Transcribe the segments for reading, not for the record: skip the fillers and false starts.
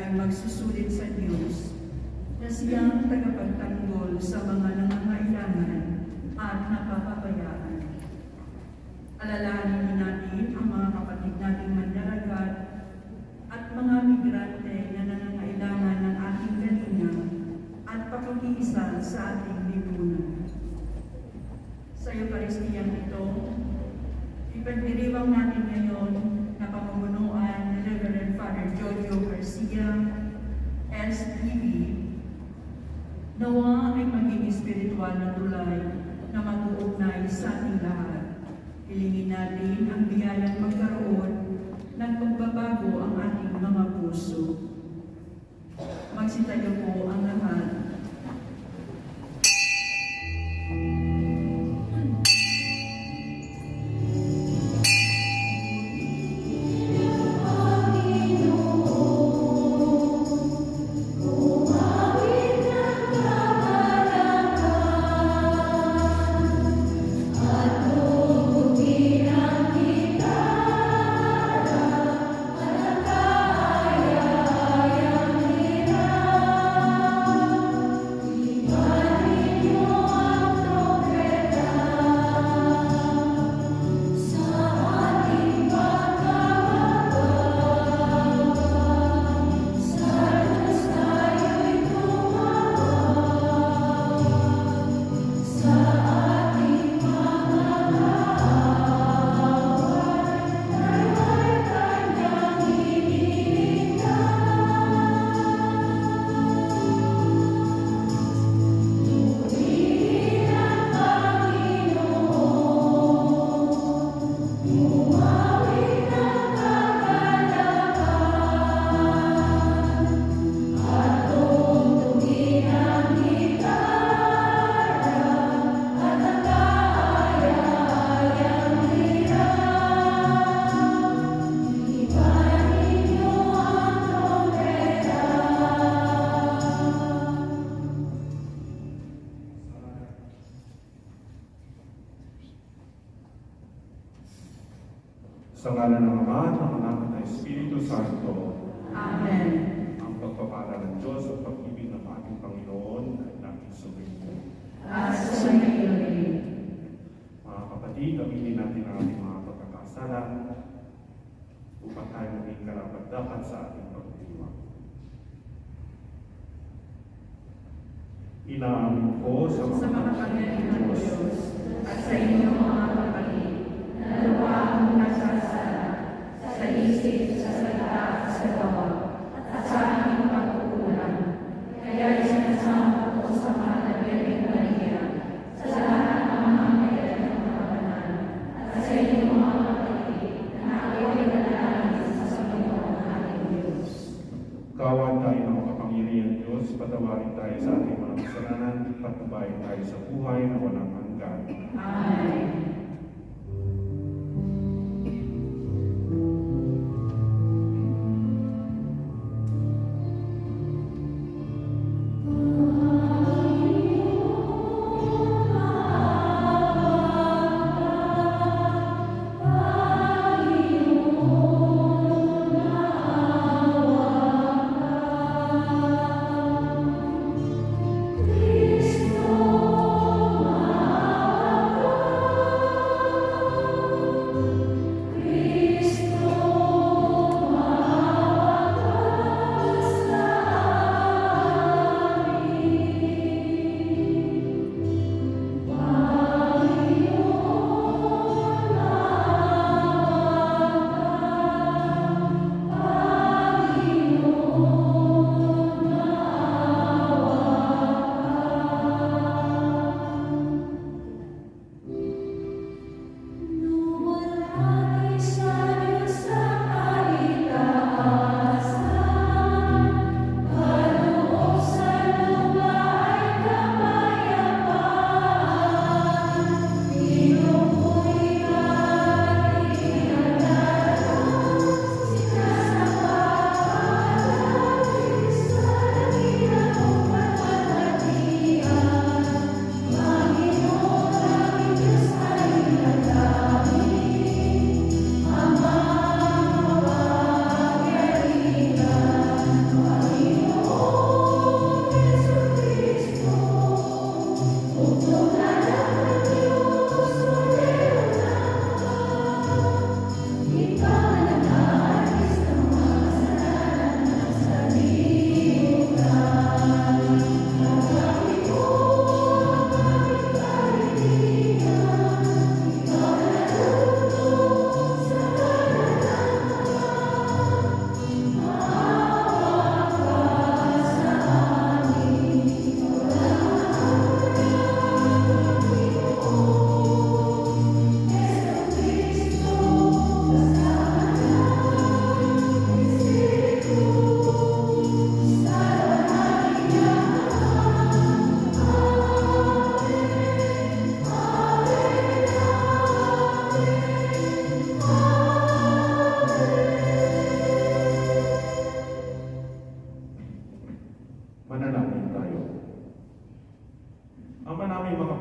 tayo'y magsusulit sa Diyos na siyang tagapagtanggol sa mga nangangailangan at napapabayaan. Alalahanin natin ang mga kapatid nating mandaragat at mga migrante na nangangailangan ng ating galinga at pakikiisa sa ating lipunan. Sa Eukaristiyang ito, ipagdiriwang natin ngayon na pamumunuan ni Reverend Father Jojo Garcia, SDB, nawa ay maging espiritual na tulay na mag-uugnay sa ating lahat. Hilingin natin ang biyayang magkaroon ng pagbabago ang ating mga puso. Magsitayo po ang lahat. Sa ngalan ng Ama, ng Anak, at ng Espiritu Santo. Amen. Ang pagpapala ng Diyos at pag-ibig ng ating Panginoon ay natin sumayin. At sumayin. Mga kapatid, aminin natin ang ating mga pagkakasala upang tayo maging karapat-dapat sa ating pagdiriwang. Inaamin ko sa mga kapangyarihan ng Diyos at sa inyong mga kapatid, na lupa ang nasasala sa isip, sa salita, at sa gawa, at sa aming pagkukulang. Kaya isinasama ko sa mga Birheng Maria, sa lahat ng mga kailan ng kapanan, at sa inyong mga kapatid, na ako'y nanalangin sa Panginoon ating Diyos. Kawan tayo ng makapangyarihan Diyos, patawarin tayo sa ating mga kasalanan, patnubayan tayo sa buhay na walang hanggan. Amen.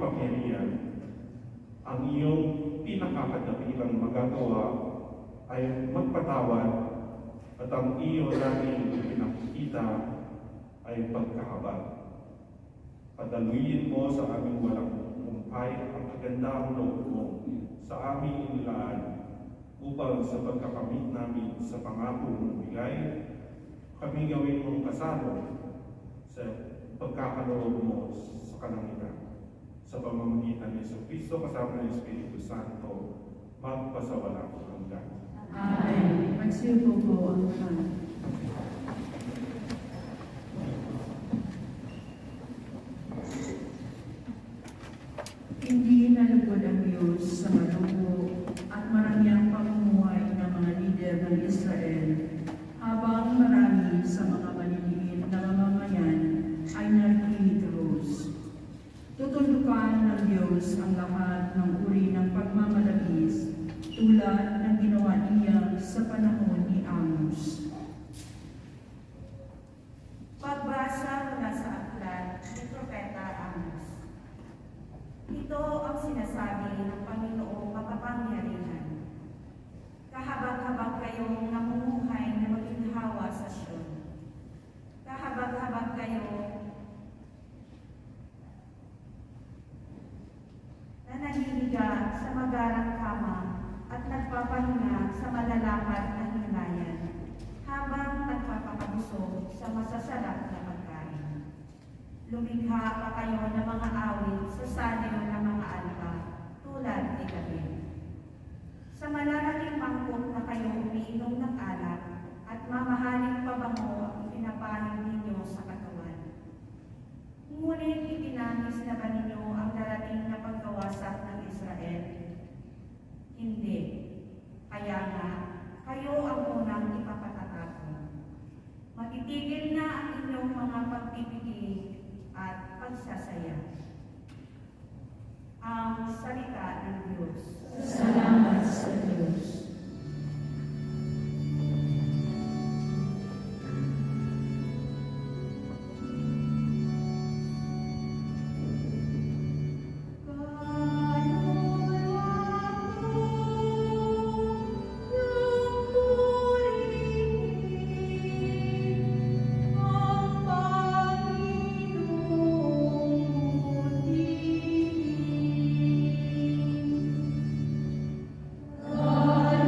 makapangyarihan, ang iyong pinakakadakilang magagawa ay magpatawad at ang iyo namin pinakikita ay pagkahabag. Padaluyin mo sa aming walang humpay ang kagandahang loob mo sa aming inilaan upang sa pagkakamit namin sa pangako mong bigay, kami gawin mong kasalo sa pagkakaloob mo sa kalangitan. Sa pamamagitan ni Jesucristo kasama ng Espiritu Santo, magpasawalang hanggan. Amen. Magsiupo po ang lahat. Hindi nalugod ang Diyos sa malugo at marangyang pamumuhay ng mga lider ng Israel, habang marami sa mga maliliit na mamamayan ay naghihitros. Tutundukan ng Diyos ang lahat ng uri ng pagmamalabis tulad ng ginawa niya sa panahon ni Amos. Pagbasa mula sa aklat ni Propeta Amos. Ito ang sinasabi ng Panginoong makapangyarihan. Kahabag-habag kayong namumuhay na maginhawa sa Sion. Kahabag-habag kayo na naniniga sa magarang kama at nagpapahinga sa malalakad na himlayan, habang nagpapakabusog sa masasarap na pagkain. Lumikha pa kayo ng mga awit sa saliw ng mga alpa, tulad ni David. Sa malalaking mangkok na kayo umiinom ng alak, at mamahaling pabango ang ipinapahid ninyo sa katawan. Ngunit itinangis na ba ninyo ang darating na pagkawasak ng Israel? Hindi. Kaya nga, kayo ang unang ipapatatapon. Matitigil na ang inyong mga pagpipigil at pagsasaya. Ang salita ng Diyos. Salamat sa Diyos. Amen.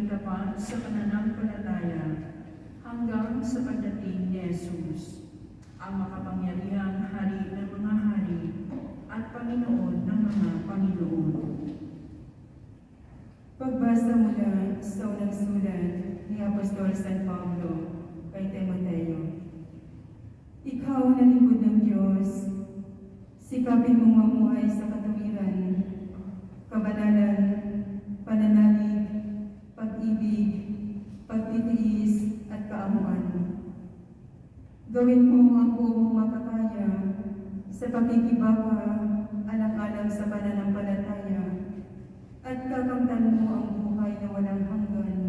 maging tapat sa pananampalataya hanggang sa pagdating ni Jesus, ang makapangyarihang Hari ng mga hari at Panginoon ng mga Panginoon. Pagbasa mula sa unang sulat ni Apostol San Pablo kay Timoteo. Ikaw na lingkod ng Diyos, sikapin mong mamuhay sa katuwiran, kabanalan, pananalig, pag-ibig, pagtitiis at kaamuan. Gawin mo ang buong mong makakaya sa pakikibaka alang-alang sa pananampalataya at kakamtan mo ang buhay na walang hanggan.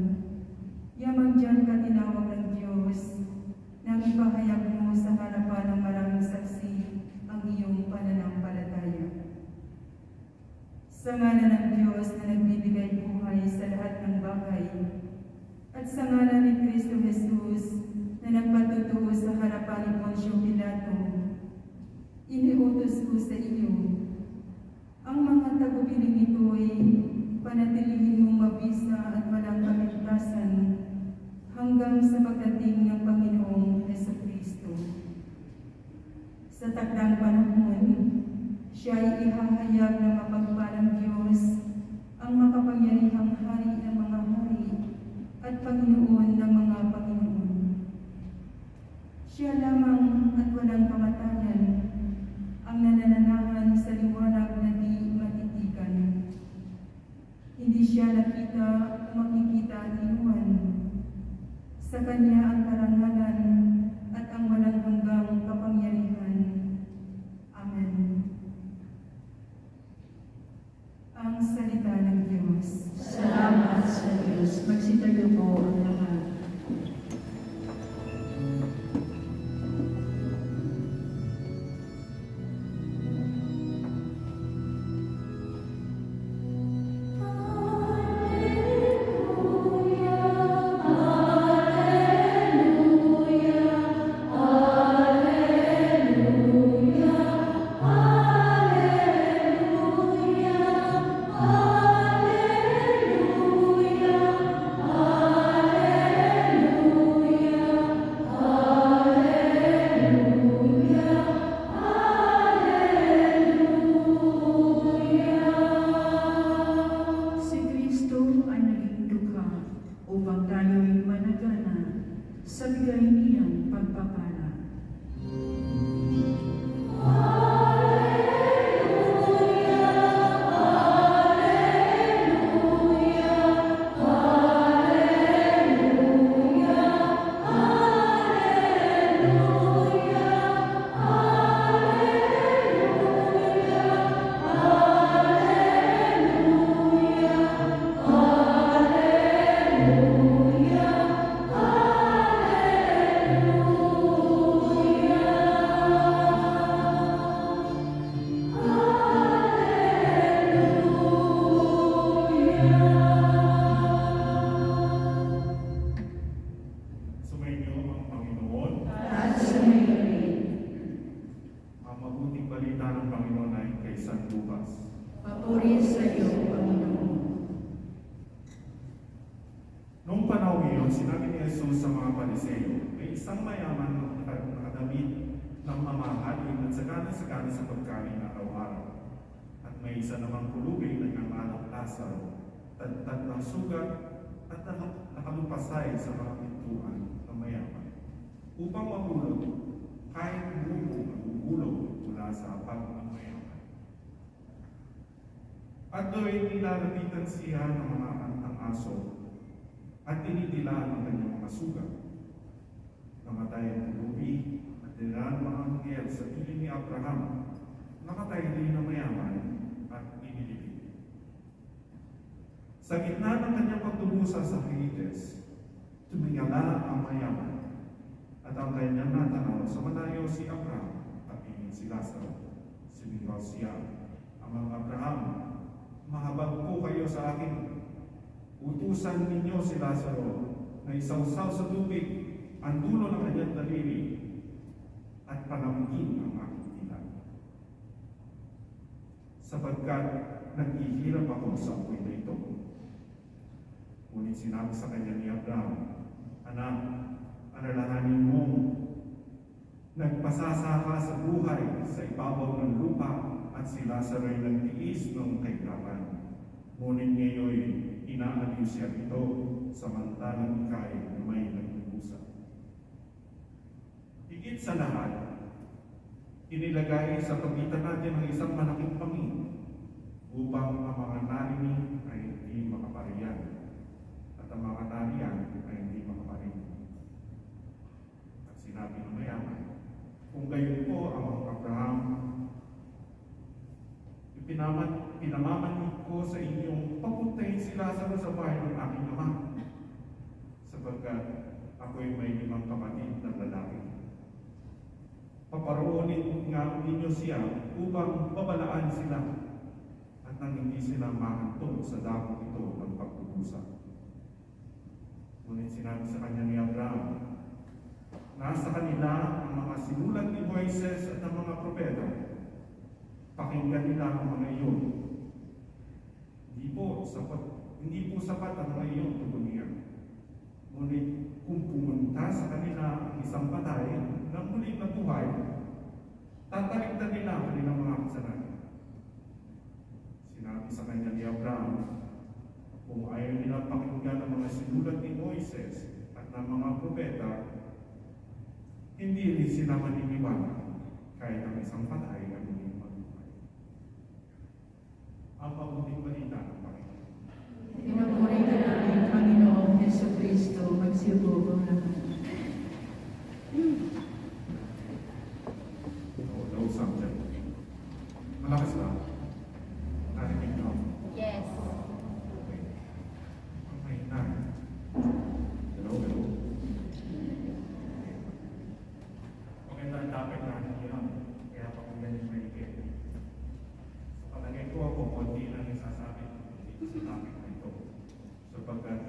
Yamang diyan ka tinawag ng Diyos nang ipahayag mo sa harapan ng maraming saksi ang iyong pananampalataya. Sa ngalan ng Diyos na nagbibigay buhay sa lahat ng bagay, at sa ngalan ni Kristo Jesus na nagpatutuo sa harapan ni Poncio Pilato, iniutos ko sa iyo ang mga tagubilin nito'y panatilihin mong mabisa at walang kaligtasan hanggang sa pagdating ng Panginoong Jesucristo. Sa takdang panahon, siya ay ihahayag na mapagpalang Diyos, ang makapangyarihang Hari ng mga hari at Panginoon ng mga Panginoon. Siya lamang at walang kamatayan ang nanananahan sa liwanag na di matitigan. Hindi siya nakita o makikita inuwan. Sa Kanya ang karangalan at ang walang hanggang kapangyarihan. Amen. Ang salita ng Diyos. Salamat sa Diyos. Magsitayo po ang lahat. Upang tayo'y managana sa bigay niyang pagpapala. Sumainyo ang Panginoon. At sa ngayon, Ang mabuting balita ng Panginoon ay kay San Lucas. papuri sa iyo, Panginoon. Noong panahon iyon, sinabi ni Jesus sa mga Pariseo, may isang mayaman na nakadamit ng mamahalin at sagana-sagana sa pagkain araw-araw. At may isa namang pulubing na nanganganak Lazaro, tagtag ng sugat at nakalupasay sa mga pintuan ng mayaman. Upang mabulot, kahit buo ang gugulong mula sa hapag ng mayaman. At doon nilalapitan siya ng mga ng aso at tinidilaan ang kanyang mga sugat. Namatay ang pulubi at dilaan mga anghel sa piling ni Abraham. Namatay din ang mayaman at inilibig. Sa gitna ng kanyang pagtubusa sa Hades, tumingala ang mayaman at ang kanyang natanaw sa malayo si Abraham at si Lazaro. Sumigaw siya, Amang Abraham, mahabag po kayo sa akin. Utusan ninyo si Lazaro na isawsaw sa tubig ang dulo ng kanyang daliri at panamgin ang aking dila. Sapagkat naghihirap ako sa apoy na ito. Ngunit sinabi sa kanya ni Abraham, "Anak, alalahanin mo, nagpasasa ka sa buhay sa ibabaw ng lupa at si Lazaro ay nagtiis ng kahirapan. Ngunit ngayon, inaaliw siya ito samantalang ikay na may nagbubusa." Higit sa lahat, inilagay sa pagitan natin ang isang malaking pangin upang ang mga narinig ay hindi makapariyan at ang mga nariyan ay hindi makaparinig. At sinabi ng mayaman, "Kung gayon po ang Abraham, pinamamanig ko sa inyong papuntahin si Lazaro sa bahay ng aking ama, sapagkat ako'y may 5 kapatid na lalaki. Paparoonin nga ninyo siya upang babalaan sila at nang hindi sila mahantong sa dakong ito ng pagkukusa." Ngunit sinabi sa kanya ni Abraham, "Nasa kanila ang mga sinulat ni Moises at ng mga propeta. Pakinggan nila ang mga iyon. Hindi po sapat ang mga iyon tugunian. Ngunit kung pumunta sa kanila ang isang patay na muling nabuhay, tatalikdan nila ang kanilang mga kasalanan." Sinabi sa kanya ni Abraham, "Kung ayaw nila pakinggan ang mga sinulat ni Moises at ng mga propeta, hindi rin sila maniniwala kahit ang isang patay ay muling mabuhay." Ang mabuting balita ng Panginoon. Pinupuri ka namin, Panginoong Jesucristo, magsibugong naman. No subject. Malakas ba? Narinig nyo? Yes. Okay. Ang mahina. Hello. Maganda ang topic natin yun. Kaya pakinggan yung maigit. Sa palagay ko ako, konti lang isasabi dito sa topic na ito. Sapagkat,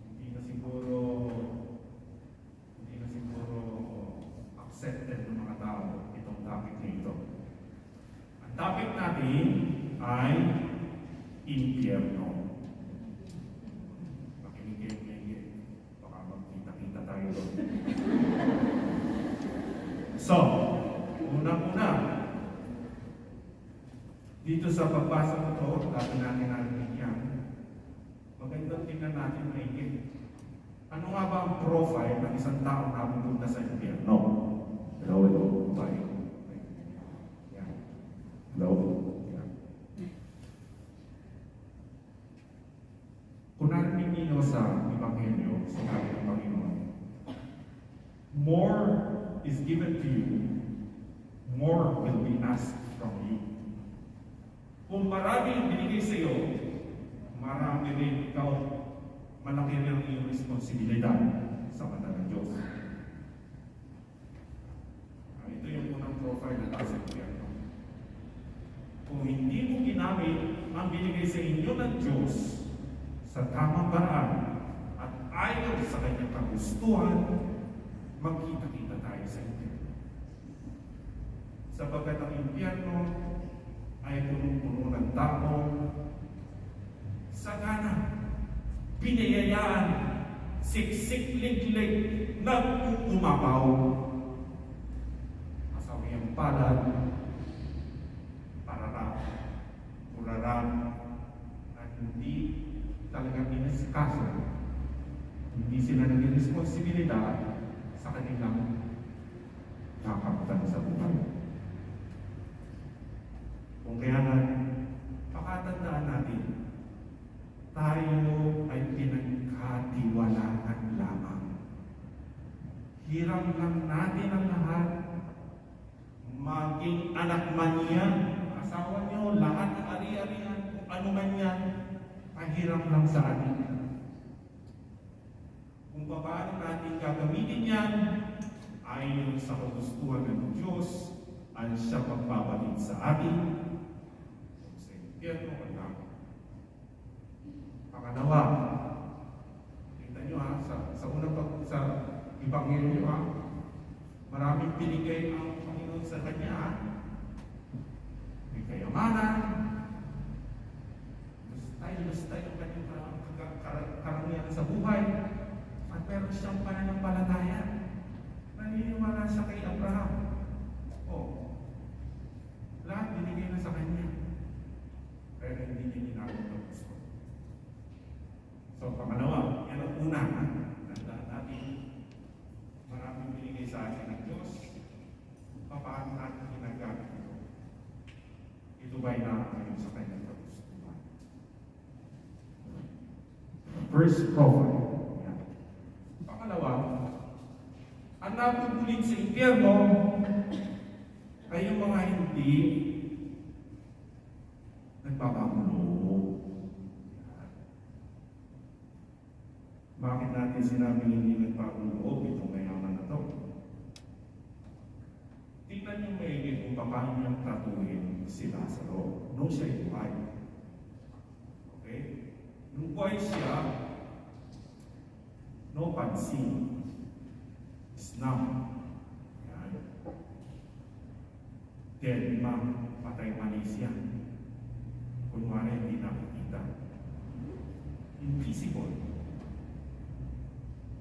hindi na siguro accepted ng mga tao itong topic na ito. Ang topic natin ay impyerno. Makinig kayo, baka magkita-kita tayo doon. So, unang-una, dito sa pagbasa ko ito, dati natin narinig yan, magandang tingnan natin maigit. Ano nga ba ang profile ng isang taong napupunta sa impyerno? Hello. Bye. Yan. Hello. Yan. Kung narinig ninyo sa Ebanghelyo, sinabi ng Panginoon, "More is given to you, more will be asked from you." Kung marami ang binigay sa iyo, marami rin ikaw, malaki rin ang iyong responsibilidad sa mata ng Diyos. Ito yung unang profile ng nasa impyerno. Kung hindi mo ginamit ang binigay sa inyo ng Diyos sa tamang paraan at ayon sa kanyang kagustuhan, magkita-kita tayo sa impyerno. Sapagkat ang impyerno ay punong-puno ng taong sagana, pinayayaan, siksik-lig-lig, nag-umapaw, masawiyang palad, pararap, tularan, at hindi talagang inasikaso. Hindi sila naging responsibilidad sa kanilang nakakapatan sa buhay. Kung kayanan, pakatandaan natin, tayo ay pinagkatiwalaan lamang. Hiram lang natin ang lahat, maging anak man yan, asawa nyo, lahat ng ari-arian, kung ano man yan, pahiram lang sa atin. Kung paano natin gagamitin yan, ayon sa kagustuhan ng Diyos, ang siya pagbabalik sa atin, kung sa impyerno o langit. Pangalawa, tingnan nyo sa unang sa Ebanghelyo maraming binigay ang Panginoon sa kanya. May kayamanan, siyang pananampalataya. Naniniwala siya kay Abraham. Lahat binigay na sa kanya. Pero hindi niya ginagawa ng gusto. So, pangalawa, yan ang una. Tandaan natin, maraming binigay sa atin ng Diyos. Paano natin ginagamit ito? Ito ba'y nakakayon sa kanyang kagustuhan? First profile. Yan. Pangalawa, ang napupulit sa impyerno ay yung mga hindi nagpapakulo. Bakit natin sinabing hindi nagpapakulo itong mayaman na ito? Tingnan niyo maigit kung paano niyang tatuhin si Lazaro nung siya'y buhay. Okay? Nung buhay siya, no pansin, snap. Dead man, patay manis yan. Kunwari, hindi nakikita. Invisible.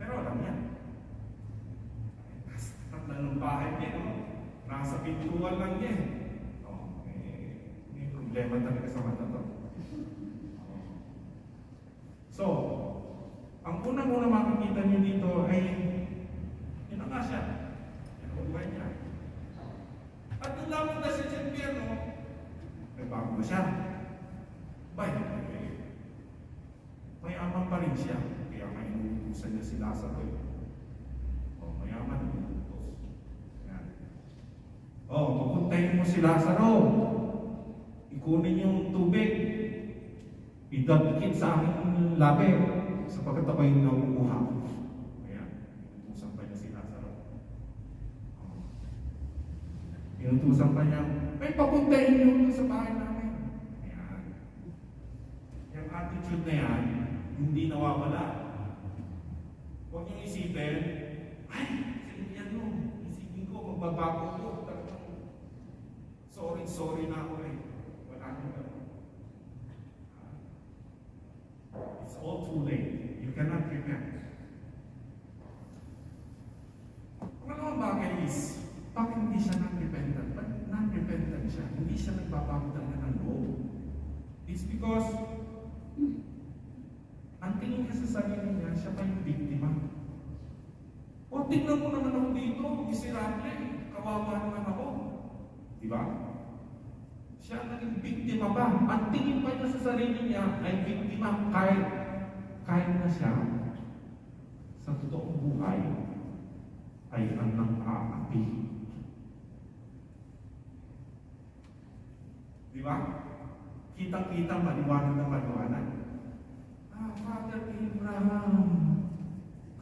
Pero alam niya. Tatlan ng bahay niya, no? Nasa pintuan lang niya. May problema talaga sa mata to. So, ang unang-una makikita niyo dito ay yun na nga siya. Yan ang buhay niya. At nung lamang na siya sa impyerno, nagbago na siya. Mayaman pa rin siya. Kaya may inuutusan niya si Lazaro. Mayaman, inuutos. Pupuntahin mo si Lazaro. Ikunin yung tubig. Idadikit sa aking labi. Sapagkat ako yung nakukuha. Ayan, inuutusan pa niya si Lazaro. Inutusan pa niya, may papuntahin niyo sa bahay namin. Ayan. Yung attitude na yan, hindi nawawala. Huwag niyong isipin, ay, yan mo. Isipin ko, magbabago ko. Sorry na ako eh. Wala nang gano'n. It's all too late. You cannot repent. Ang bagay is, bakit hindi siya non-repentant? Ba't non-repentant siya? Hindi siya nagbabago talaga ng loob. It's because ang tingin niya sa sarili niya, siya pa yung biktima. Tingnan mo naman ako dito, miserable, kawawa naman ako. Diba? Siya naging biktima pa. Ang tingin pa niya sa sarili niya ay biktima kahit na siya sa totoong buhay ay ang nang-aapi. Di ba? Kitang-kita, maliwanag na maliwanag. Father Abraham,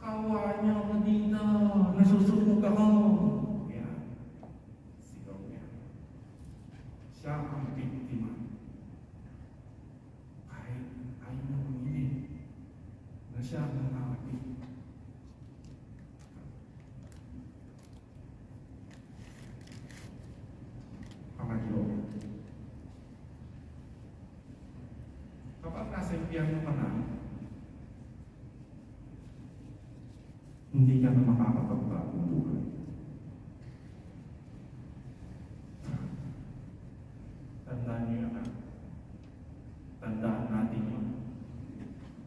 kawa niya ako dito, nasusunog ako. Yan. Sigaw niya. Siya ang biktima. Kahit ayaw na humili na siya ang nang-aapi. Pangatlo. Kapag nasa impyerno ka na, hindi ka na makakapagbago buhay. Tandaan niyo yan. Tandaan natin yun.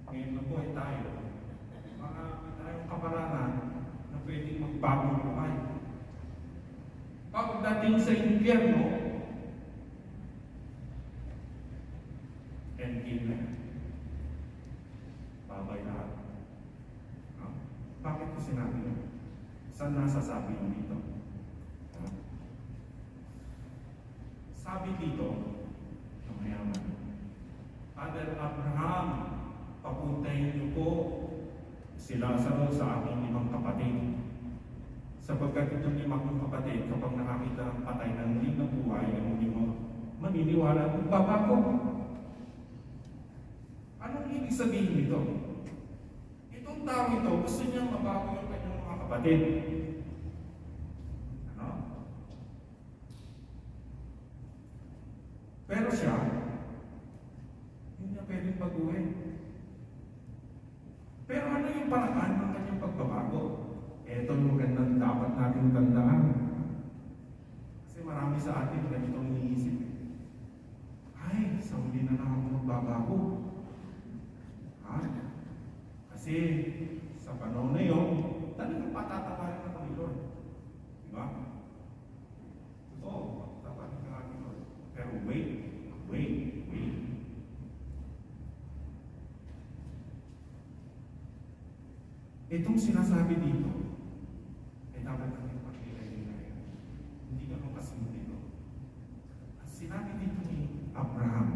Ngayon na buhay tayo. Tayong kaparanan na pwedeng magbago buhay. Pagdating sa impyerno, endgame na yan. Babay lahat. Bakit ko sinabi yun? Saan nasasabi yun dito? Sabi dito, ng mayaman, Father Abraham, papuntahin niyo po si Lazaro sa aking 5 kapatid. Sapagkat itong 5 kapatid, kapag nakakita ng patay ng hindi na buhay, ang hindi mo maniniwala kung babago. Anong ibig sabihin nito? Itong tao ito, gusto niyang mabago yung kanyang mga kapatid. Ano? Pero siya, hindi niya pwedeng baguhin. Pero ano yung paraan ng kanyang pagbabago? marami sa atin ganitong iniisip. Ay, sa huli na lang ako magbabago. Ha? Kasi sa panahon na yun, talagang patataparin ng Panginoon. Diba? Totoo, patataparin ng Panginoon. Pero wait. Itong sinasabi dito, ay dapat natin pag-ilay-ilay. Hindi ka makasunod dito. At sinabi dito ni Abraham,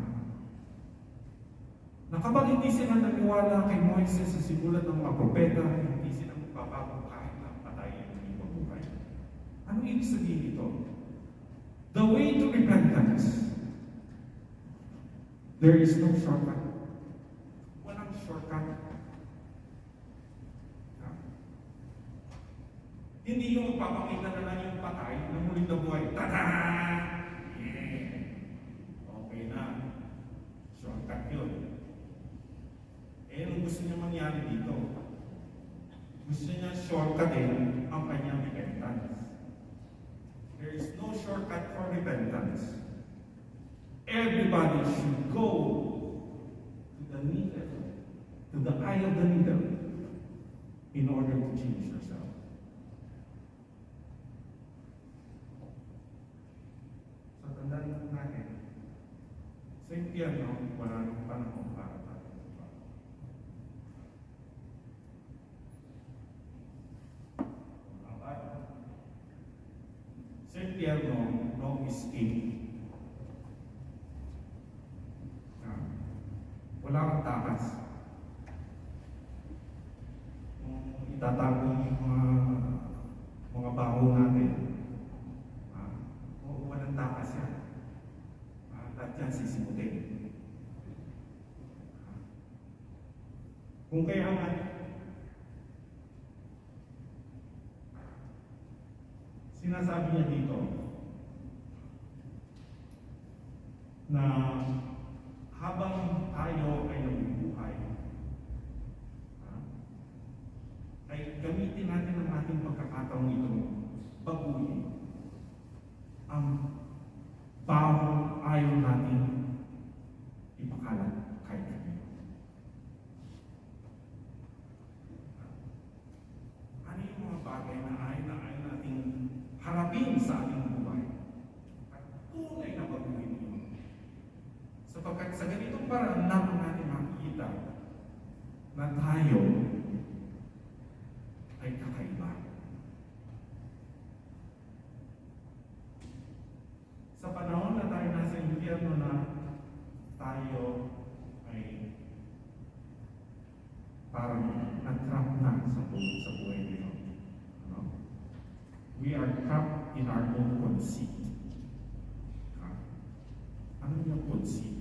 na kapag hindi sila naniwala kay Moises sa sinulat ng mga propeta, hindi sila magbabago kahit na patay ang hindi mabuhay. Ano ibig sabihin ito? The way to repentance. There is no shortcut. Walang shortcut. Hindi yung magpapakita na lang yung patay na muling nabuhay. Tada! Yeah! Okay na. Shortcut yun. Anong gusto niya mangyari dito? Gusto niya shortcutin ang kanyang repentance. There is no shortcut for repentance. Everybody should go to the needle, to the eye of the needle, in order to change yourself. So, tandaan natin, sa impyerno, wala nang panahon para tayo. Sa impyerno, no escape. Wala kang takas. Kung itatago yung mga baho natin, walang takas yan. Lahat yan sisimutin. Kung kaya nga, sinasabi niya dito na habang tayo ay nabubuhay, ay gamitin natin ang ating pagkakataong ito baguhin ang bawang ayaw natin ipakalat kahit kanino. Ano yung mga bagay na ayaw natin harapin sa ating buhay at tunay na baguhin yun? Sapagkat sa ganitong paraan naman natin makikita na tayo ay kakaiba. Sa panahon na tayo nasa impyerno na, tayo ay parang na-trap na sa buhay ngayon. Ano? We are trapped in our own conceit. Ano yung conceit?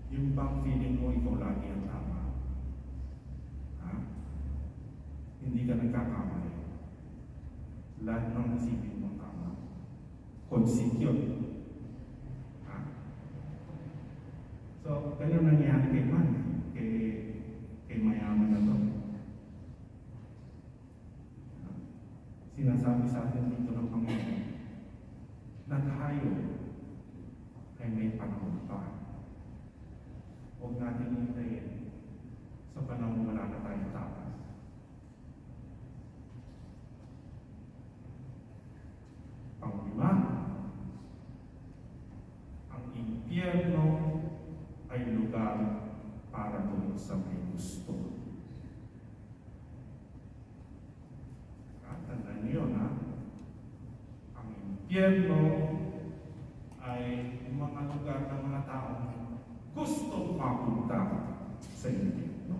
Yung bang feeling mo ikaw lagi ang tama? Hindi ka nagkakamali. Lahat ng nasipin mo tama. Conceit yun. So, ganun nangyari kay Man, kay mayaman na to. Sinasabi sa atin dito ng Panginoon na tayo ay may panahon pa. Huwag natin hintayin sa panahon wala na tayong tapas. Panglima, ang impyerno ay lugar para doon sa may gusto. Tandaan niyo na ang impyerno ay mga lugar ng mga taong gustong mapunta sa impyerno.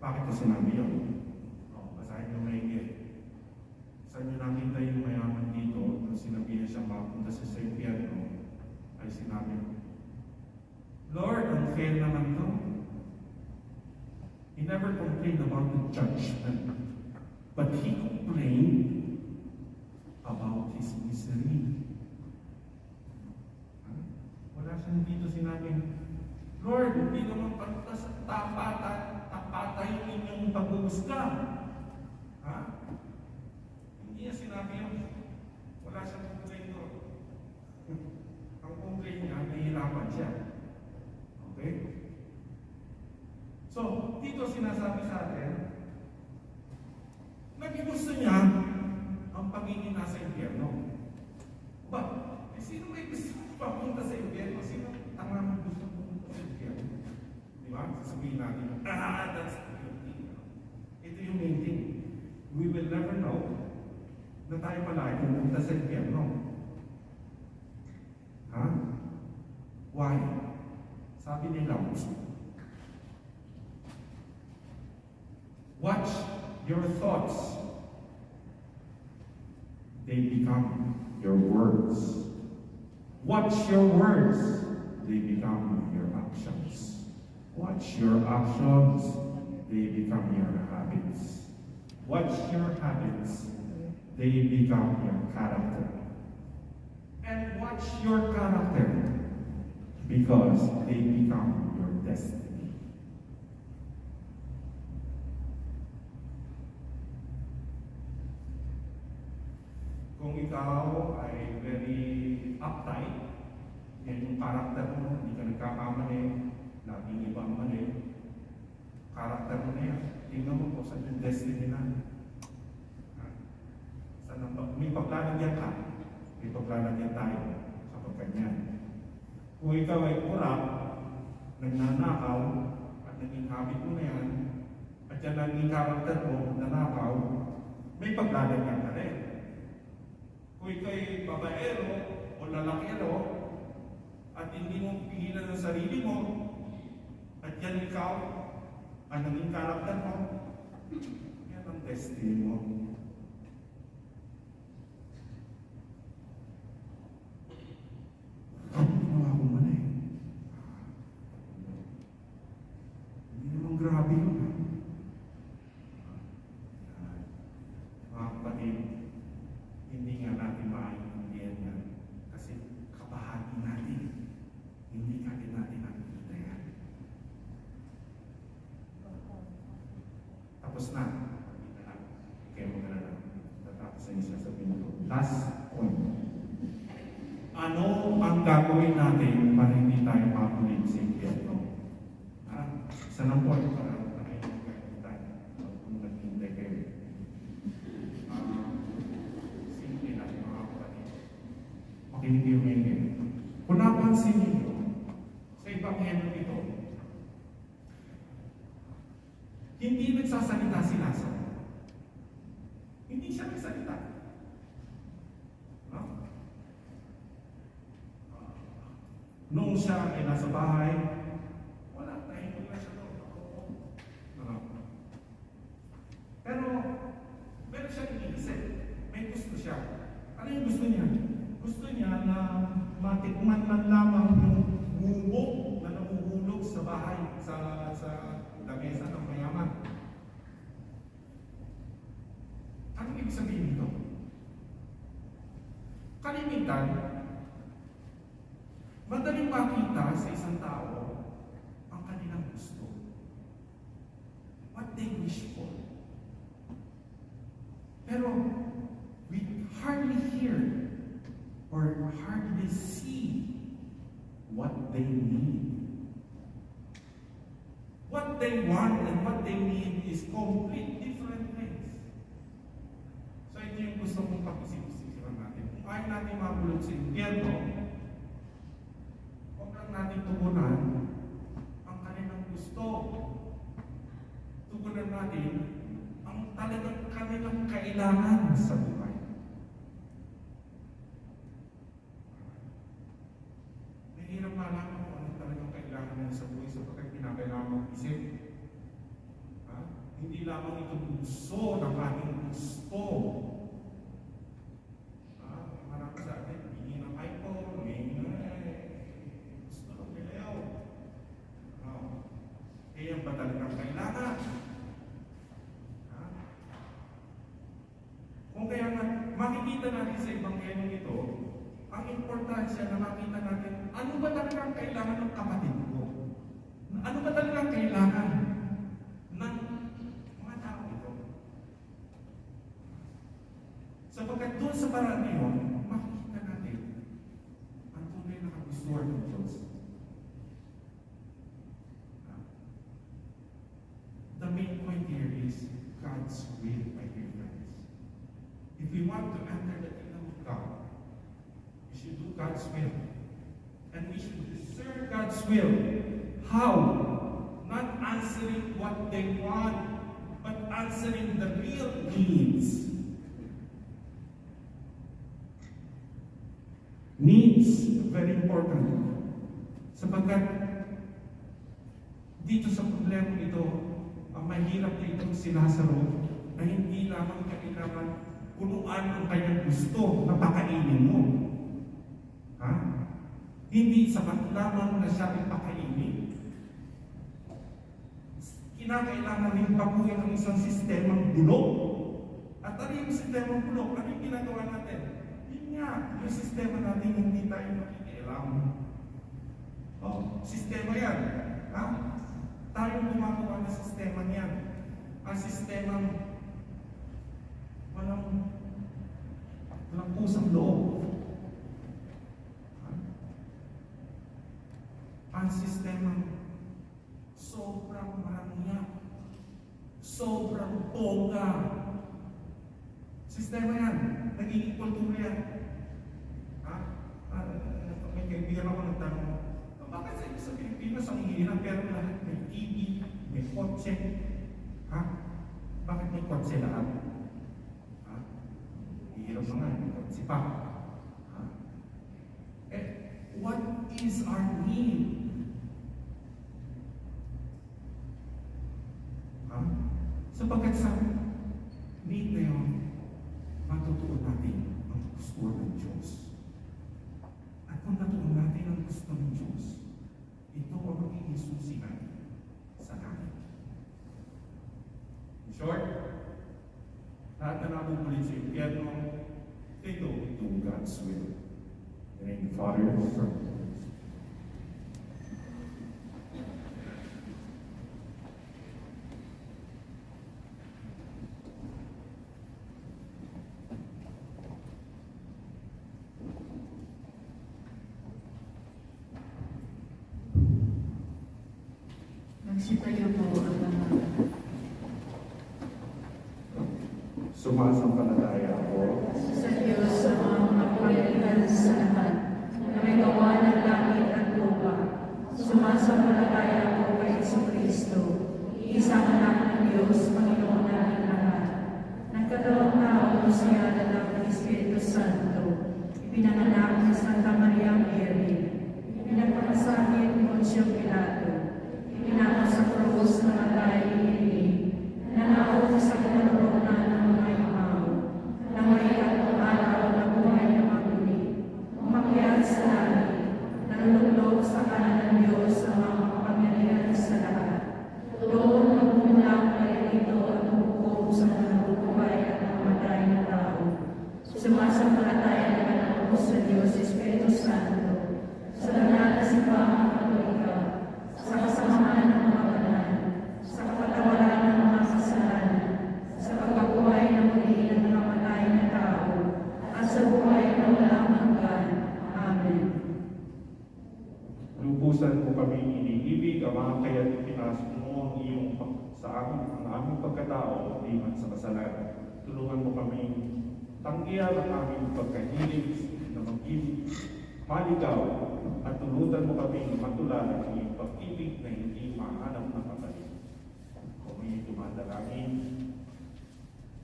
Bakit ko sinabi yun? Basahin nyo maigit. Saan nyo nakita yung mayaman dito nung sinabi niya siya mapunta sa impyerno, ay sinabi, Lord, unfair naman ito. He never complained about the judgment, but he complained about his misery. Wala siyang dito sinabing, Lord, hindi naman tapatay yung inyong pagbubuska. sinasabi sa atin? Naginusto niya ang pagiging nasa impyerno. Ba? Eh, sino may gusto papunta sa impyerno? Sino ang mga gusto pumunta sa impyerno? Di ba? Sasabihin natin, that's the thing. Ito yung main thing. We will never know na tayo pala ay pumunta sa impyerno. Ha? Why? Sabi nila, watch your thoughts. They become your words. Watch your words. They become your actions. Watch your actions. They become your habits. Watch your habits. They become your character. And watch your character because they become your destiny. Kung ikaw ay very uptight, yan yung character mo, hindi ka nagkakamali, laging ibang mali, character mo na yan. Tingnan mo po sa yung destiny na. May paglalagyan ka, may paglalagyan tayo kapag ganyan. Kung ikaw ay kurap, nagnanakaw, at naging habit mo na yan, at yan naging character mo, nanakaw, may paglalagyan ka rin. Kung ikaw ay babaero o lalakero, at hindi mo pigilan ang sarili mo, at yan ikaw, ang naging character mo, yan ang destiny mo. Grabe yun. Mga kapatid, hindi nga natin maintindihan yan. Kasi kabahagi natin. Hindi natin nakikita yan. Tapos na. Hindi na. Kaya mo na lang. Tatapos na yung sasabihin ko. Last point. Ano ang gagawin natin para hindi tayo makulit sa impyerno? Sa nampon, para tayo kung naghintay kayo. Simple lang mga kapatid. Makinig kayo ngayon. Kung napansin niyo, sa ibang henyo ito, hindi nagsasalita si Lazaro. Hindi siya nagsalita. No? Nung siya ay nasa bahay, pero, meron siya iniisip. May gusto siya. Ano yung gusto niya? Gusto niya na matikman man lamang yung bubog na nahuhulog sa bahay, sa lamesa ng mayaman. Ano ibig sabihin nito? Kalimitan, madaling makita sa isang tao ang kanilang gusto. What they wish for. Pero we hardly hear or hardly see what they need. What they want and what they need is complete different things. So ito yung gusto kong pag-isip-isipan natin. Kung ayaw natin mabulot sa impyerno, huwag lang natin tugunan ang kanilang gusto. Tugunan natin ang talagang kanilang kailangan sa buhay. Nahihirap malaman kung ano talagang kailangan nila sa buhay sapagkat kinakailangan mag-isip. Hindi lamang ito gusto ng ating gusto. Marami sa atin, hindi ng iPhone, gusto ng pilayaw. Yan ba talagang kailangan? Kung kaya nga, makikita natin sa Ebanghelyo ito, ang importansya na makita natin, ano ba talagang kailangan ng kapatid ko? Ano ba talagang kailangan ng mga tao ito? Sapagkat doon sa paraan niyon, makikita natin ang tunay na kagustuhan ng Diyos. The want to enter the kingdom of God, we should do God's will. And we should serve God's will. How? Not answering what they want, but answering the real needs. Needs, very important. Sapagkat dito sa problema ito, ang mahirap dito si Lazaro ay hindi lamang kailangan punuan ang kanyang gusto na pakainin mo. Ha? Hindi sapat lamang na siya ipakainin. Kinakailangan rin baguhin ang isang sistemang bulok. At ano yung sistemang bulok? Ano yung ginagawa natin? Yun nga, yung sistema natin hindi tayo makikialam. Sistema yan. Ha? Tayo gumagawa ng sistema niyan. Ang sistemang walang pusang loob. Ha? Ang sistemang sobrang marangya, sobrang bongga. Sistema yan. Nagiging kultura yan. Ha? May kaibigan ako nagtanong, bakit sa inyo sa Pilipinas ang hirap pero lahat may TV, may kotse? Ha? Bakit may kotse lahat? Ha? Hirap na nga, may kotse pa. Ha? What is our need? Ha? Sapagkat sa need na yun, matutuon natin ang gusto ng Diyos. At kung natuon natin ang gusto ng Diyos, ito ang magiging susihan sa langit. In short, lahat na nabubulit sa impyerno, they don't do God's will. In the name of the Father, and the Son, and the Holy Spirit. Magsitayo po ang mga Sumasampalataya ako sa Diyos sa mga makapangyarihan sa lahat, na may gawa ng langit at lupa. Sumasampalataya ako kay Jesucristo, isang anak ng Diyos, Panginoon natin lahat. Nagkatawang tao siya ng Espiritu Santo, ipinanganak ni Santa Maria Mary, pinagpakasakit ni Poncio Pilato, pinako sa krus na matay inilig, nanao sa kinaroonan ng mga imaw, na may tatlong araw na buhay na maguli, umakyat sa langit, nalulog sa kanan ng Diyos ang mga makapangyarihan sa lahat. Doon magmulang palilito at hukom sa mga nabubuhay at namatay na tao. Sumasampalataya naman ako sa Diyos Espiritu Santo, sa banal na simbahang Katolika, sa kasamaan ng mga banal, sa kapatawaran ng mga kasalanan, sa pagkabuhay na muli ng mga namatay na tao, at sa buhay na walang hanggan. Amen. Lubusan mo kami iniibig, Ama, kaya't pinasok mo ang iyong ang aming pagkatao, liman sa kasalanan. Tulungan mo kami tanggihan ang aming pagkahilig na maging maligaw at tulutan mo kami matulan ang iyong pag-ibig na hindi mahanap na kapatid. Kami tumadalangin.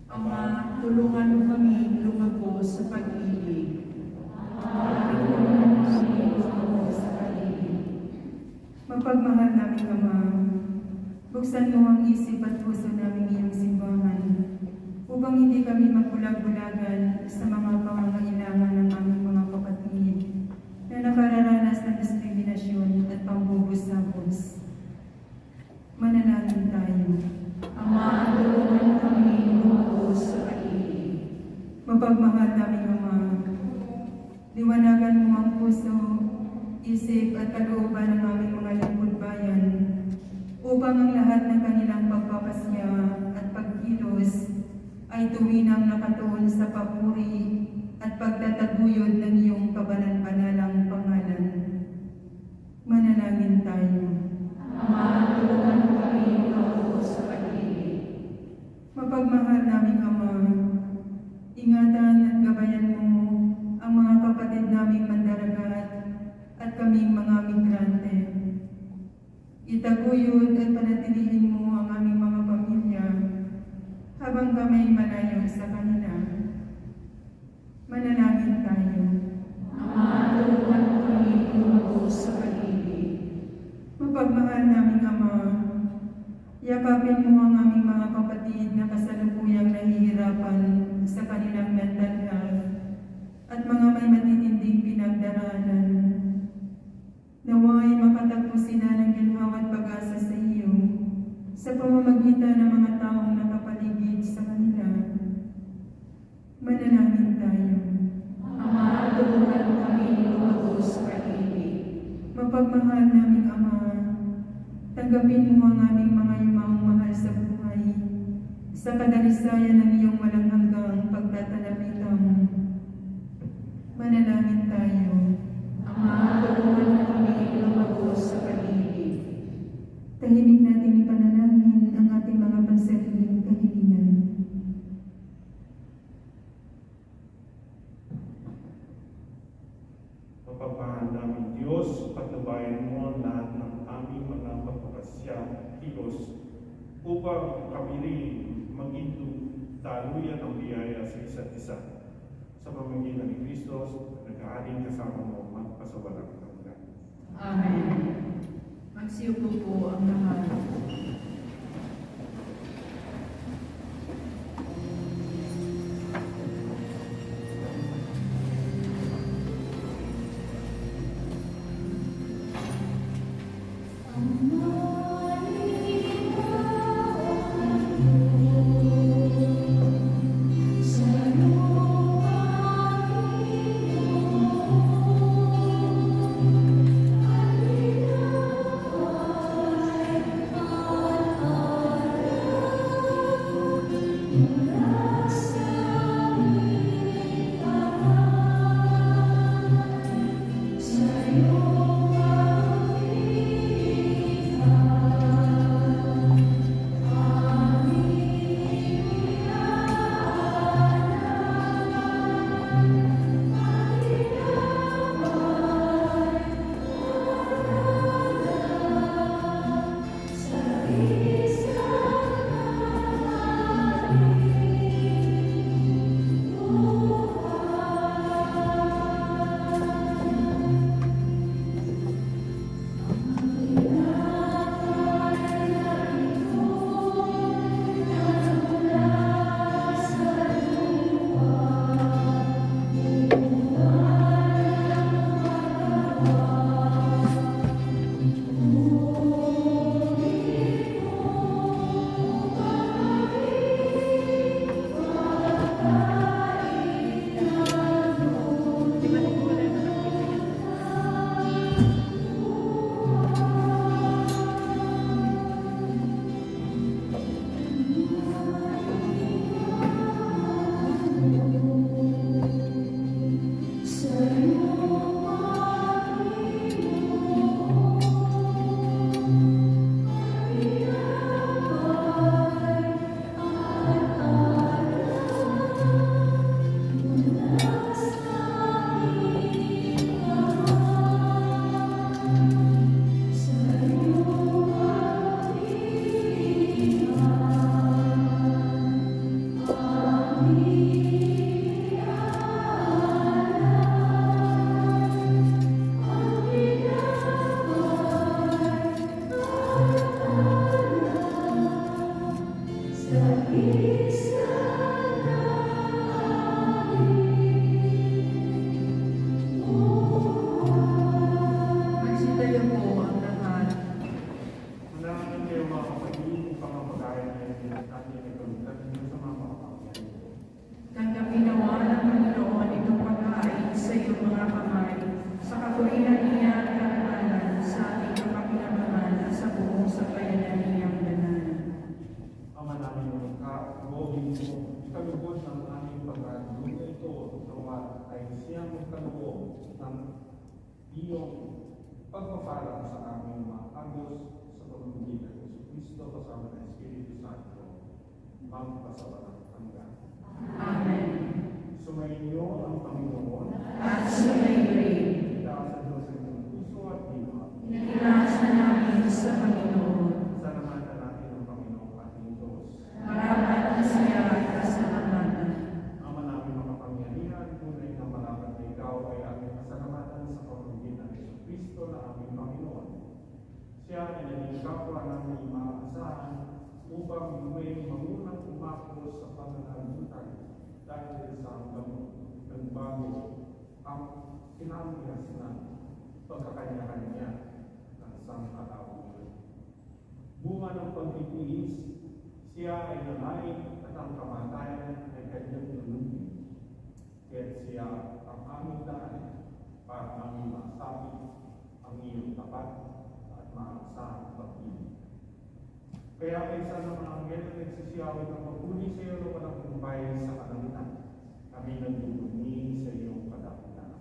Ama, tulungan mo kami lumago sa pag-ibig. Mapagmahal namin Ama, buksan mo ang isip at puso namin iyong simbahan upang hindi kami magbulag-bulagan sa mga pangangailangan ng aming mga kapatid na nakararanas ng diskriminasyon at pambubus-sabos. Manalangin tayo. Ama, tulungan mo kami lumago sa pag-ibig. Mapagmahal namin Ama, liwanagan mo ang puso, isip at kalooban ng aming mga lingkod bayan upang ang lahat ng kanilang pagpapasya at pagkilos ay tuwinang nakatuon sa papuri at pagtataguyod ng iyong kabalan-banalang pangalan. Manalangin tayo. Ama, tulungan mo kami lumago sa pag-ibig. Mapagmahal naming Ama, ingatan at Sikapin mo ang aming mga kapatid na kasalukuyang nahihirapan sa kanilang mental health at mga may matitinding pinagdaraanan. Naway makatagpo sila ng ginhawa at pag-asa sa iyo sa pamamagitan ng mga taong nakapaligid sa kanila. Manalangin tayo. Ama, tulungan mo kami lumago sa pag-ibig. Mapagmahal naming Ama, tanggapin mo ang aming mga yumaong mahal sa buhay sa kadalisayan ng iyong walang hanggang pagtatalapitang. Manalangin tayo. Ama, tulungan mo kami lumago sa pag-ibig. Tahimik nating ipanalangin ang ating mga pansariling kahilingan. Mapagmahal namin Diyos, patnubayan mo ang lahat ng aming mga pagpapasya, kilos, upang kami rin maging daluyan ng biyaya sa isa't isa. Sa pamamagitan ni Kristo, nag-aaling kasama mo magpasawalang hanggan. Amen. Magsiyuko po ang lahat. Magsitayo po ang lahat. Manalangin kayo mga kapatid upang ang pag-aaral natin at ating ipagkat ninyo sa mga kapatid. Tanggapin nawa ng Panginoon itong pagkain sa iyong mga kamay, sa kapurihan niya at karangalan sa ating kapakinabangan at sa buong sabayanan niyang banal. Ama namin ng karohin mo, ikalugod ng aming pag-aaral ito nawa ay siyang magkaloob ng iyong pagpapalang sa aming mga agos sa pamamagitan ng Kristo kasama ng Espiritu Santo, magpasawalang hanggan. Amen. Sumainyo ang Panginoon, At sumaybay, itaas sa Diyos ang inyong puso at diwa. inasa namin sa Panginoon, Salamatan natin ang Panginoong ating Diyos. marapat na siya at kasalamatan. Ama namin makapangyarihan, tunay na marapat na ikaw ay aming kasalamatan sa pamamagitan ng Kristo na aming Panginoon. Siya ay naging kapwa namin maasahan sa pananagutan dahil sa nagbago ang kinamiyas na pagkakanya-kanya ng sangkatauhan. Bunga ng pagtitiis, siya ay nalain at ang kamatayan ay kanyang nulungin. Kaya't siya ang aming daan para aming masabi ang iyong tapat at maaksang pag-ibig. Kaya kaysa ng mga anghel na nagsisiyawit ang pagpuli sa iyo ng walang kumpay sa kalangitan, kami nagdudumi sa iyong kadakilaan.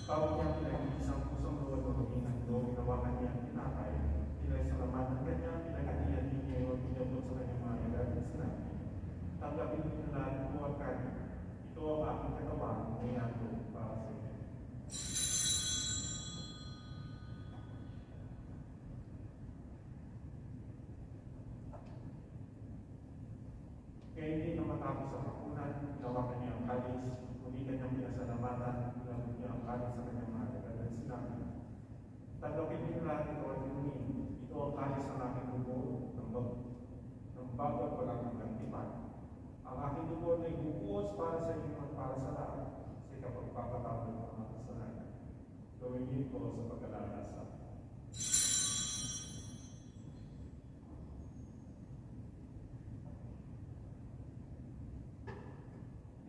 Tawag niya pinag-iisang pusong luwag ng maging ginawakan niya ang tinapay, pinagsalamatan ka niya, pinag-atiyan niya yung pinabot sa kanyang mga nagalit at sinabi, tanggapin niyo lahat ng buwag kanin. Ito ang aking katawan, may ato para sa inyo. Kaya hindi na matapos ang hapunan, ginawakan niya ang kalis, muli kanyang pinasalamatan, ginamit niya ang kalis sa kanyang mga nagalit at sinabi, tanggapin niyo lahat ito at inumin. Ito ang kalis ng aking dugo ng bago at walang gantipan. Ang aking dugo na ibubuhos para sa inyo at para sa lahat sa ikapagpapatawad ng mga kasalanan. Gawin niyo ito sa pag-alala sa akin.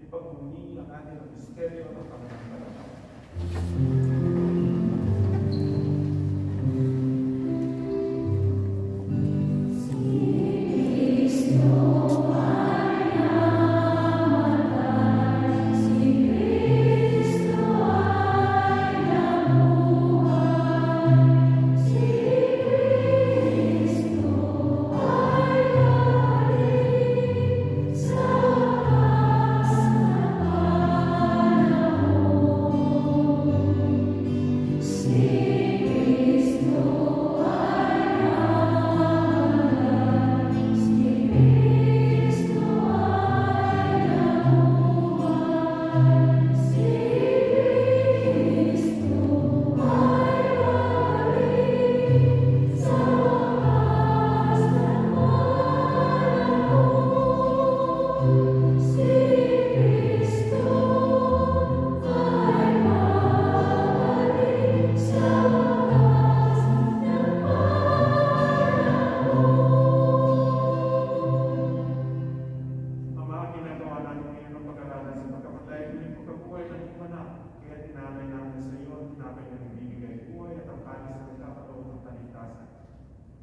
Ipagmuni ang ating ang misteryo ng pananampalataya.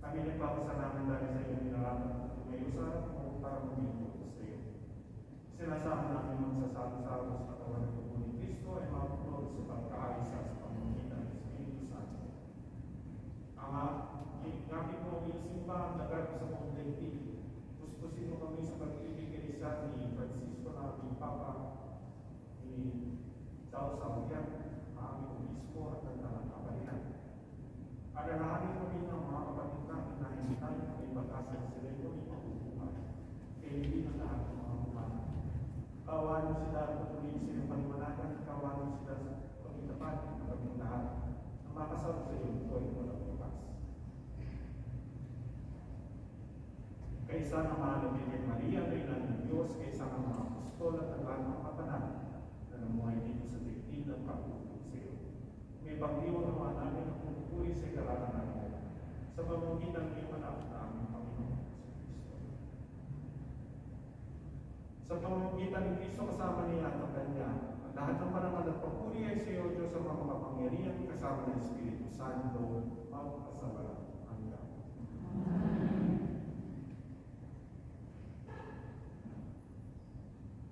Kami nagpapasalamat dahil sa iyong nilalaman at tumayo sa harap mo para lumingkod sa iyo. Sa Sinasabi namin magsasalo-salo sa katawan ng dugo ni Kristo ay mapunod sa pagkaisa sa pamamagitan ng Espiritu Santo. Ang ngapit mo ang simba ang dagat sa buong daigdig. Puspusin mo kami sa pag-ibig kay isa ni Francisco na aming Papa, ni Charles Saurian, aming obispo at ng talang kabalihan. Alalahanin kami ng mga kapatid natin na hindi tayo may pag-asa na sila ito ay mabubuhay. Kaya hindi na lahat ng mga umana. Kawan mo sila at patuloy silang paliwanagan, kawan mo sila sa pagkitapat ng kaming lahat na makasama sa iyo ito ay walang bukas. Kaysa ng mga Virgen Maria, Reyna ng Diyos, kaysa ng mga apostol at ang lahat ng kapanan na namuhay dito sa daigdig ng pagpupuli sa iyo. May banggiwan naman namin ang pagpupuli sa ikalanan namin sa pamamagitan ng iyong anak na aming Panginoon Kristo. Sa pamamagitan ng Kristo kasama niya at ang Kanya, ang lahat ng parangal at pagpupuli ay sa iyo, Diyos, ang mga kapangyarihan kasama ng Espiritu Santo, magpasawalang hanggan.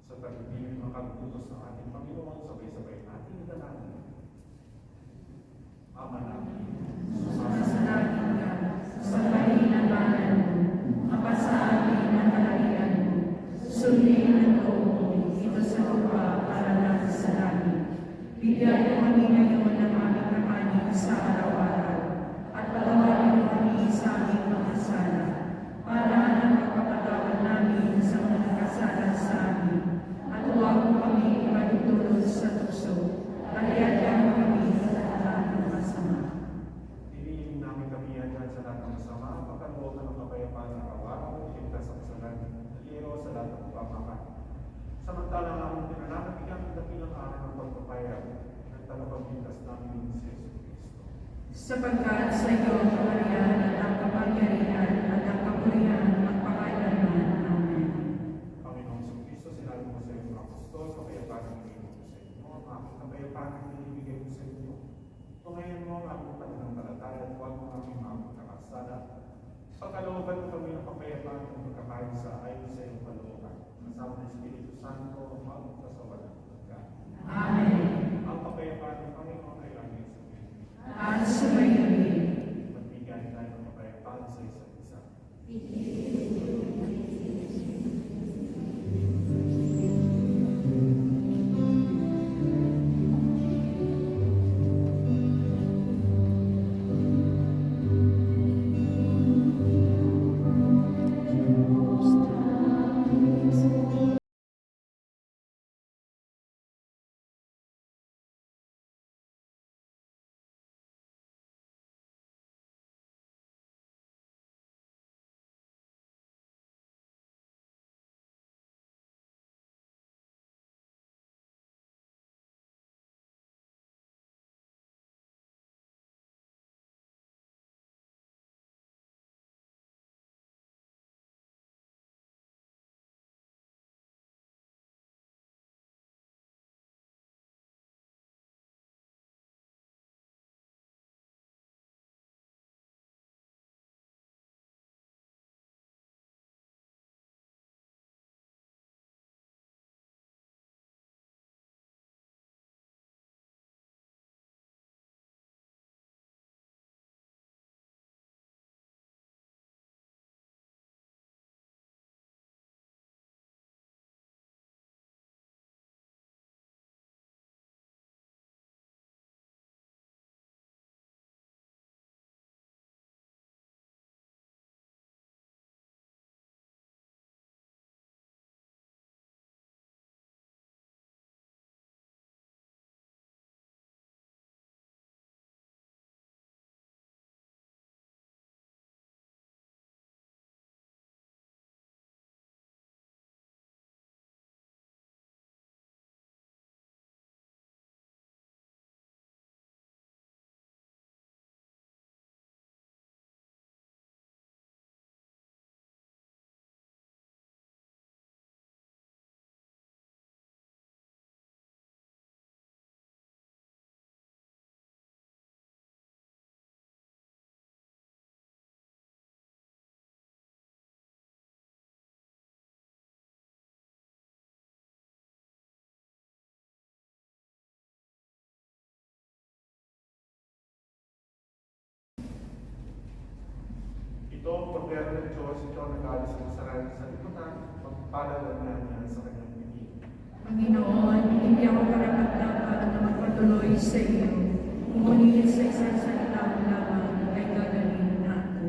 Sa pag-ibig makagutos ng ating Panginoon, sabay-sabay natin dalangin. Ama namin, Sumasalangit ka, sambahin ang ngalan mo, mapasa amin ang kaharian mo, sundin ang loob mo dito sa lupa para lang sa langit. Bigyan mo kami ngayon ng aming kakanin sa araw-araw, at patawarin mo kami sa aming mga sala, para ang pagpapatawad namin sa mga nagkasala sa amin, at huwag mo kami ipagdulot sa tukso, kaya kami sa lahat ng masama. Piliin namin kami yan sa lahat ng masama, pagkaloob ng kapayapaan ng araw-araw, iligtas sa kasalanan, aliro sa lahat ng pamakan. Samantala namin pinanakot bigyan ng dakilang araw ng pagpapayag ng tagapagligtas namin si Yesu Cristo. Sapagkat sa iyo ang kaharian at ang kapangyarihan at ang kapurihan magpakailanman. Amen. Panginoong Yesu Cristo, sinabi mo sa iyong apostol, kapayapaan ang ibigay ko sa inyo, ang aking kapayapaan ang ibigay ko sa inyo. Tungayan mo ang aming pananampalataya at huwag mo aming mga kakasala. Pagkalooban mo kami ng kapayapaan ng pagkakain sa ayon sa iyong kalooban. Kasama ng Espiritu Santo, magpasawalang hanggan. Amen. Ang kapayapaan ng Panginoon ay lagi sa inyo. At sumayo din. Magbigay tayo ng kapayapaan sa isa't isa. Ito, pagkaya ng Diyos, ikaw nag-alis sa kasalanan sa lipunan, pagpalalan namin sa kanyang pinig. Panginoon, hindi ako karapat-dapat na magpatuloy sa iyo. Ngunit sa isang salita mo lamang ay gagawin na ako.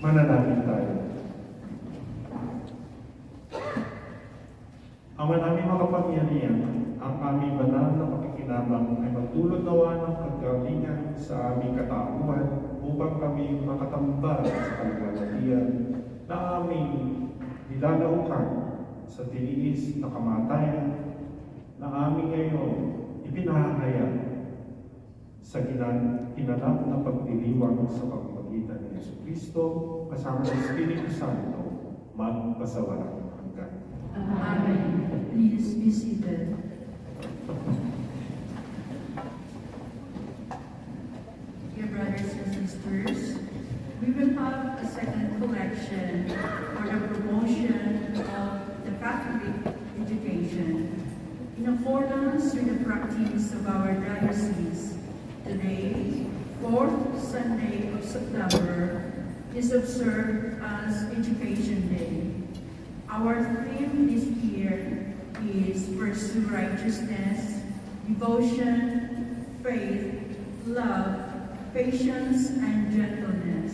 Manalangin tayo. Ama namin makapangyarihan, ang aming banal na pakikinabang ay magdulot nawa ng kagalingan sa aming katauhan upang kami makatambal sa kalwalatian na aming nilalaukan sa tiniis na kamatayan na aming ngayon ipinahahayag sa ginanap na pagdiriwang sa pagpagitan ni Jesucristo kasama ng Espiritu Santo magpasawalang hanggan. Amen. Please be seated. Dear brothers and sisters, we will have a second collection for the promotion of the Catholic education in accordance with the practice of our diocese. Today, 4th Sunday of September, is observed as Education Day. Our theme this year is Pursue Righteousness, Devotion, Faith, Love, Patience, and Gentleness.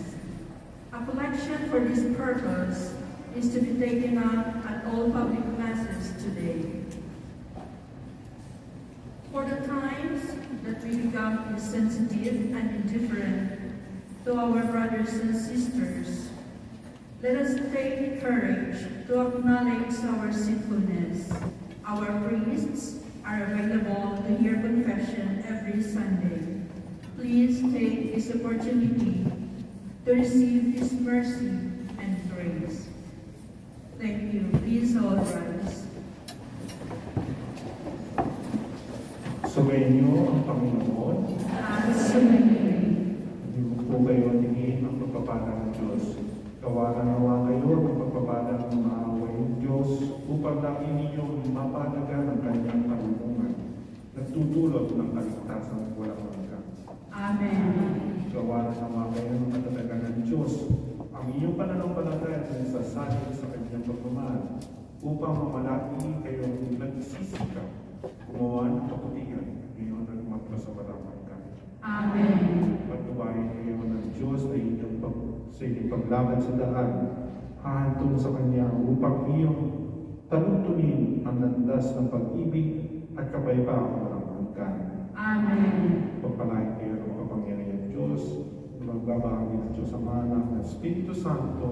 A collection for this purpose is to be taken up at all public masses today. For the times that we become insensitive and indifferent to our brothers and sisters, let us take courage to acknowledge our sinfulness. Our priests are available to hear confession every Sunday. Please take this opportunity to receive His mercy and grace. Thank you. Please all rise. Sumayin niyo ang Panginoon. At sumayin. Hindi mo po kayo tingin ang pagpapala ng Diyos. Kawalan nawa kayo ng pagpapala ng maaway ng Diyos upang lagi ninyong mapalagan ang kanyang karunungan. Nagtutulot ng kaligtasan walang hanggan. Amen. Gawaran nawa kayo ng katatagan ng Diyos. Ang inyong pananampalataya ay sasalit sa kanyang pagmamahal upang mamalaki kayong nagsisikap gumawa ng kaputihan ngayon at magpasawalang hanggan. Amen. Pagtubayin kayo ng Diyos ay sa inyong paglakad sa daan, hahantong sa Kanya upang iyong taluntunin ang landas ng pag-ibig at kapayapaan walang hanggan. Amen. Pagpalain kayo ng makapangyarihan Diyos, magbabahagi ng Diyos Ama, ng Espiritu Santo,